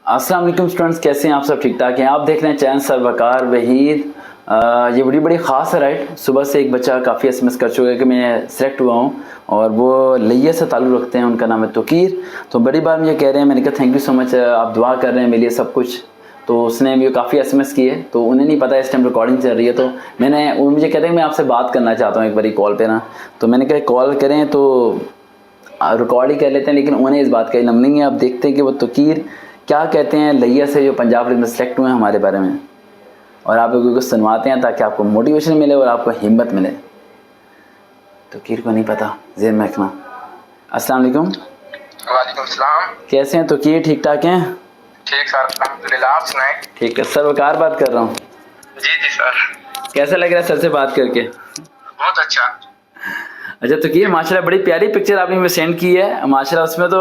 अस्सलाम वालेकुम स्टूडेंट्स, कैसे हैं आप? सब ठीक ठाक हैं? आप देख रहे हैं चैन सर वकार वहीद। ये बड़ी ख़ास है, राइट। सुबह से एक बच्चा काफ़ी SMS कर चुका है कि मैं सेलेक्ट हुआ हूँ और वो लिया से ताल्लुक़ रखते हैं, उनका नाम है तोकीर। तो बड़ी बार मुझे कह रहे हैं, मैंने कहा थैंक यू सो मच, आप दुआ कर रहे हैं मेरे लिए सब कुछ। तो उसने मुझे काफ़ी SMS किए, तो उन्हें नहीं पता इस टाइम रिकॉर्डिंग चल रही है। तो वो मुझे कहते हैं मैं आपसे बात करना चाहता हूँ एक बारी कॉल पर ना। तो मैंने कहा कॉल करें तो रिकॉर्ड ही कर लेते हैं, लेकिन उन्हें इस बात का इल्म नहीं है। आप देखते हैं कि वो तोकीर क्या कहते हैं लिया से, जो पंजाब में सेलेक्ट हुए हैं, हमारे बारे में, और आप लोगों को सुनवाते हैं ताकि आपको मोटिवेशन मिले और आपको हिम्मत मिले। तोकीर को नहीं पता, ज़हन में रखना। अस्सलाम वालेकुम। वालेकुम सलाम। कैसे हैं तोकीर? ठीक ठाक हैं? ठीक सर, अल्हम्दुलिल्लाह। आप सुनाएं? ठीक है सर, वकार बात कर रहा हूँ। जी सर। कैसा लग रहा है सर से बात करके? बहुत अच्छा। अच्छा तोकीर, माशाल्लाह बड़ी प्यारी पिक्चर आपने मुझे सेंड की है माशाल्लाह। उसमें तो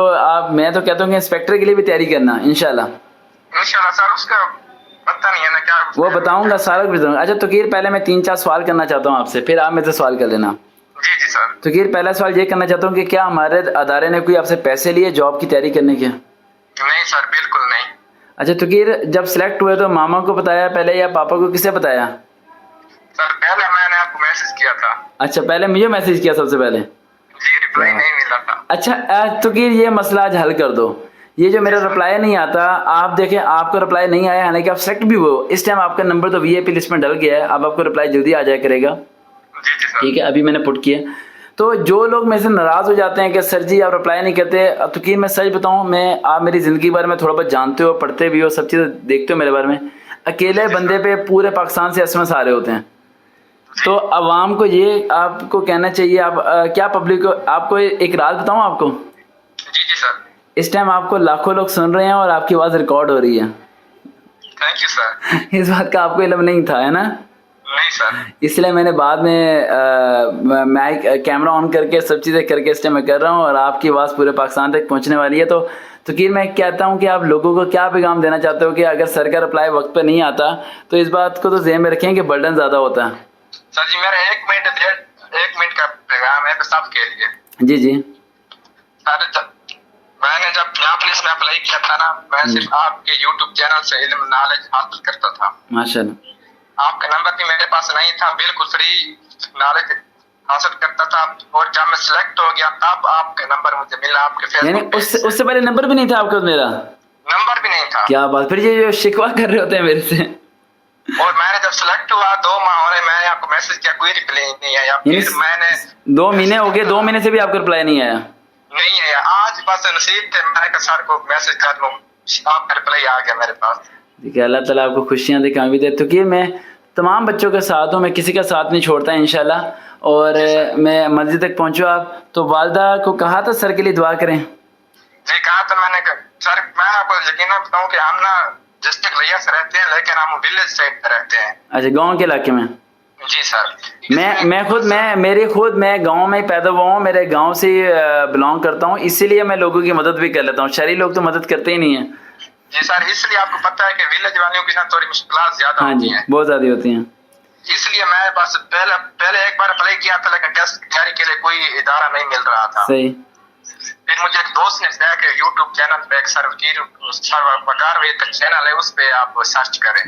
मैं तो कहता हूँ कि इंस्पेक्टर के लिए भी तैयारी करना इंशाल्लाह। सर, उसका पता नहीं है ना क्या। वो बताऊंगा, सारा कुछ बताऊंगा। अच्छा तोकीर, पहले मैं 3-4 सवाल करना चाहता हूँ आपसे, फिर आप मेरे से सवाल कर लेना। जी सर। तोकीर, पहला सवाल ये करना चाहता हूँ कि क्या हमारे अदारे ने कोई आपसे पैसे लिए जॉब की तैयारी करने के? नहीं सर, बिल्कुल नहीं। अच्छा तोकीर, जब सिलेक्ट हुए तो मामा को बताया पहले या पापा को, किसे बताया? सर, पहले मैंने आपको मैसेज किया था। अच्छा, पहले मुझे मैसेज किया सबसे पहले? जी, रिप्लाई नहीं मिला था। अच्छा तोकीर, ये मसला आज हल कर दो। ये जो मेरा रिप्लाई नहीं आता, आप देखें आपको रिप्लाई नहीं आया, हालांकि आप सेलेक्ट भी हुए, इस टाइम आपका नंबर तो VIP लिस्ट में डल गया है। अब आपको रिप्लाई जल्दी आ जाया करेगा। जी सर। ठीक है, अभी मैंने पुट किया। तो जो लोग मेरे से नाराज़ हो जाते हैं कि सर जी आप रिप्लाई नहीं करते, अब तोकीर मैं सच बताऊं, आप मेरी ज़िंदगी के बारे में थोड़ा बहुत जानते हो, पढ़ते भी हो, सब चीज़ें देखते हो मेरे बारे में। अकेले बंदे पे पूरे पाकिस्तान से SMS आ रहे होते हैं। तो अवाम को ये आपको कहना चाहिए, आप क्या पब्लिक को, आपको एक राज बताऊं आपको, जी सर। इस टाइम आपको लाखों लोग सुन रहे हैं और आपकी आवाज़ रिकॉर्ड हो रही है। Thank you sir. इस बात का आपको इल्म नहीं था, है ना? नहीं सर। इसलिए मैंने बाद में मैं कैमरा ऑन करके सब चीज़ें करके इस टाइम मैं कर रहा हूँ और आपकी आवाज़ पूरे पाकिस्तान तक पहुँचने वाली है। तो तोकीर, मैं कहता हूँ कि आप लोगों को क्या पैगाम देना चाहते हो कि अगर सर का रिप्लाई वक्त पर नहीं आता तो इस बात को तो ज़हन में रखें कि बर्डन ज़्यादा होता है। सर जी, मेरा 1 मिनट का पैगाम है सबके लिए। जी। सर, मैंने जब पंजाब पुलिस में अप्लाई किया था ना, मैं सिर्फ आपके YouTube चैनल से इल्म नॉलेज हासिल करता था। माशाल्लाह। आपका नंबर भी मेरे पास नहीं था, बिल्कुल फ्री नॉलेज हासिल करता था। और जब मैं सिलेक्ट हो गया तब आपका नंबर मुझे मिला, आपके फेसबुक पे। उससे पहले नंबर भी नहीं था आपके पास? मेरा नंबर भी नहीं था। क्या बात! फिर ये जो शिकवा कर रहे होते हैं मेरे से। और मैंने जब सिलेक्ट हुआ 2 माह हो रहे, मैंने आपको मैसेज किया, कोई रिप्लाई नहीं आया। फिर मैंने 2 महीने हो गए, 2 महीने से भी आपका रिप्लाई नहीं आया? नहीं आया। आज बस नसीब थे, मैंने कहा सर को मैसेज कर दूं, आपका रिप्लाई आ गया मेरे पास। देखिए, अल्लाह ताला आपको खुशियाँ दे, कामयाबी दे। तो कि मैं तमाम बच्चों के साथ हूँ, मैं किसी का साथ नहीं छोड़ता इंशाल्लाह। और मैं मस्जिद तक पहुँचूँ आप तो वालदा को कहा था सर के लिए दुआ करें? जी कहा था मैंने। सर, मैं आपको यकीन बताऊं कि हम ना डिस्ट्रिक्ट लिया से रहते हैं, लेकिन हम विलेज साइड पे रहते हैं। अच्छा, गाँव के इलाके में? जी सर। मैं गांव में पैदा हुआ हूँ, मेरे गांव से बिलोंग करता हूँ, इसीलिए मैं लोगों की मदद भी कर लेता हूँ। शहरी लोग तो मदद करते ही नहीं है। जी सर, इसलिए आपको पता है कि विलेज वालों की ना थोड़ी मुश्किलात ज्यादा होती हैं। बहुत ज्यादा होती हैं। इसलिए मैं बस पहले एक बार अप्लाई किया था, लेकिन टेस्ट की तैयारी के लिए कोई इदारा नहीं मिल रहा था। सही। फिर मुझे एक दोस्त ने बताया कि YouTube चैनल पे एक सर वकार वहीद का चैनल है, उस पे आप सर्च करें।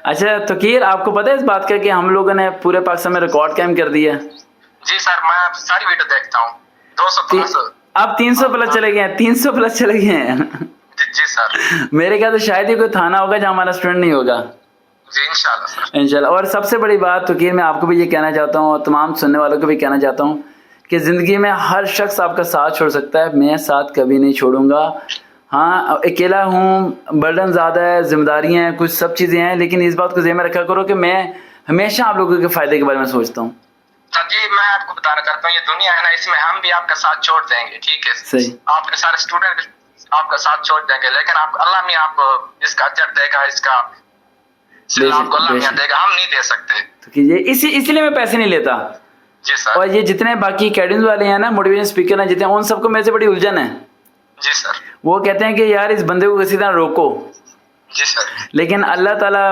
अच्छा तोकीर, आपको पता है इस बात का कि हम लोगों ने पूरे पाकिस्तान में रिकॉर्ड कायम कर दिया? जी सर, मैं सारी वीडियो देखता हूँ। 200 अब 300 प्लस चले गए हैं। 300 प्लस चले गए हैं। जी सर। मेरे ख्याल से शायद ही कोई थाना होगा जहाँ हमारा स्टूडेंट नहीं होगा। जी इंशाल्लाह सर। इंशाल्लाह। और सबसे बड़ी बात तोकीर, मैं आपको भी ये कहना चाहता हूँ और तमाम सुनने वालों को भी कहना चाहता हूँ कि ज़िंदगी में हर शख्स आपका साथ छोड़ सकता है, मैं साथ कभी नहीं छोड़ूंगा। हाँ, अकेला हूँ, बर्डन ज़्यादा है, जिम्मेदारियाँ हैं, कुछ सब चीज़ें हैं, लेकिन इस बात को ज़हन में रखा करो कि मैं हमेशा आप लोगों के फ़ायदे के बारे में सोचता हूँ। जी, मैं आपको बताना चाहता हूँ, ये दुनिया है ना, इसमें हम भी आपका साथ छोड़ देंगे, ठीक है? सही। आपके सारे स्टूडेंट आपका साथ छोड़ देंगे, लेकिन अल्लाह में आपको इसका अजर देगा, इसका आपको अल्लाह में देगा, हम नहीं दे सकते। तो ये इसलिए मैं पैसे नहीं लेता। जी सर। और ये जितने बाकी अकेडमी वाले हैं ना, मोटिवेशन स्पीकर हैं जितने, उन सबको मेरे से बड़ी उलझन है। जी सर। वो कहते हैं कि यार इस बंदे को किसी तरह रोको। जी सर। लेकिन अल्लाह ताला,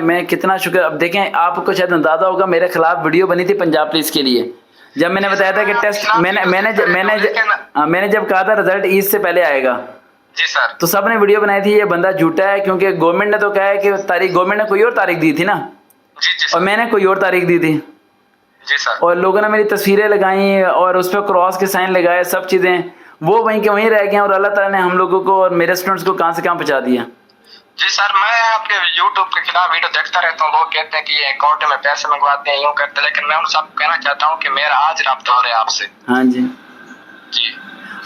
मैं कितना शुक्र। अब देखें, आपको शायद अंदाजा होगा, मेरे खिलाफ वीडियो बनी थी पंजाब पुलिस के लिए, जब मैंने बताया था कि टेस्ट मैंने जब कहा था रिजल्ट ईद से पहले आएगा, जी सर। तो सब ने वीडियो बनाई थी ये बंदा झूठा है, क्योंकि गवर्नमेंट ने तो कहा है कि तारीख, गवर्नमेंट ने कोई और तारीख दी थी ना, जी जी और सर। मैंने कोई और तारीख दी थी, जी सर। और लोगों ने मेरी तस्वीरें लगाई और उस पर क्रॉस के साइन लगाए, सब चीज़ें वो वहीं के वहीं रह गए, और अल्लाह ताला ने हम लोगों को और मेरे स्टूडेंट्स को कहाँ से कहाँ पहुँचा दिया। जी सर, मैं आपके YouTube के खिलाफ वीडियो देखता रहता हूँ। लोग कहते हैं कि ये अकाउंट में पैसे मंगवाते हैं, यूँ करते हैं, लेकिन मैं उन सबको कहना चाहता हूँ कि मेरा आज राब्ता हो रहा है आपसे। हाँ जी। जी।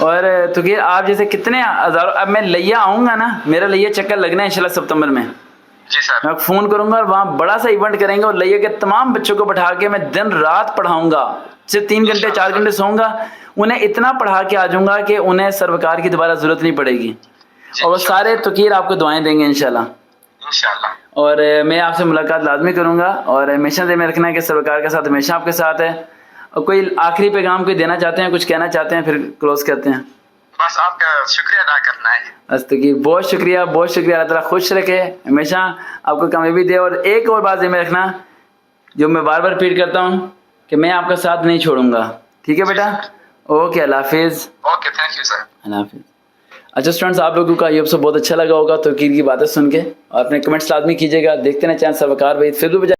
और तो कि आप जैसे कितने हज़ारों, अब मैं लिया आऊँगा ना, मेरा लिया चक्कर लगना है इंशाल्लाह सितंबर में। जी सर। मैं फ़ोन करूँगा और वहाँ बड़ा सा इवेंट करेंगे, और लिया के तमाम बच्चों को बैठा के मैं दिन रात पढ़ाऊँगा, सिर्फ 3 घंटे 4 घंटे सोऊंगा, उन्हें इतना पढ़ा के आ जाऊँगा कि उन्हें सर्वकार की दोबारा ज़रूरत नहीं पड़ेगी, और वो सारे तकीर आपको दुआएं देंगे इंशाल्लाह। इंशाल्लाह। और मैं आपसे मुलाकात लाजमी करूँगा, और हमेशा से मैं रखना है कि सरकार का साथ हमेशा आपके साथ है। और कोई आखिरी पैगाम कोई देना चाहते हैं, कुछ कहना चाहते हैं, फिर क्लोज करते हैं। बस आपका शुक्रिया अदा करना है। अस्तगीर, बहुत शुक्रिया, बहुत शुक्रिया। अल्लाह ताला खुश रखे, हमेशा आपको कामयाबी दे। और एक और बात ज़हन में रखना, जो मैं बार बार रिपीट करता हूँ, कि मैं आपका साथ नहीं छोड़ूंगा। ठीक है बेटा? ओके, अल्लाह हाफिज़। Okay, thank you sir. अल्लाह हाफिज़। अच्छा स्टूडेंट्स, आप लोगों का ये सब बहुत अच्छा लगा होगा तौकीर की बातें सुन के, और अपने कमेंट्स लाजमी कीजिएगा। देखते ना चैनल सरवकार भाई, फिर भी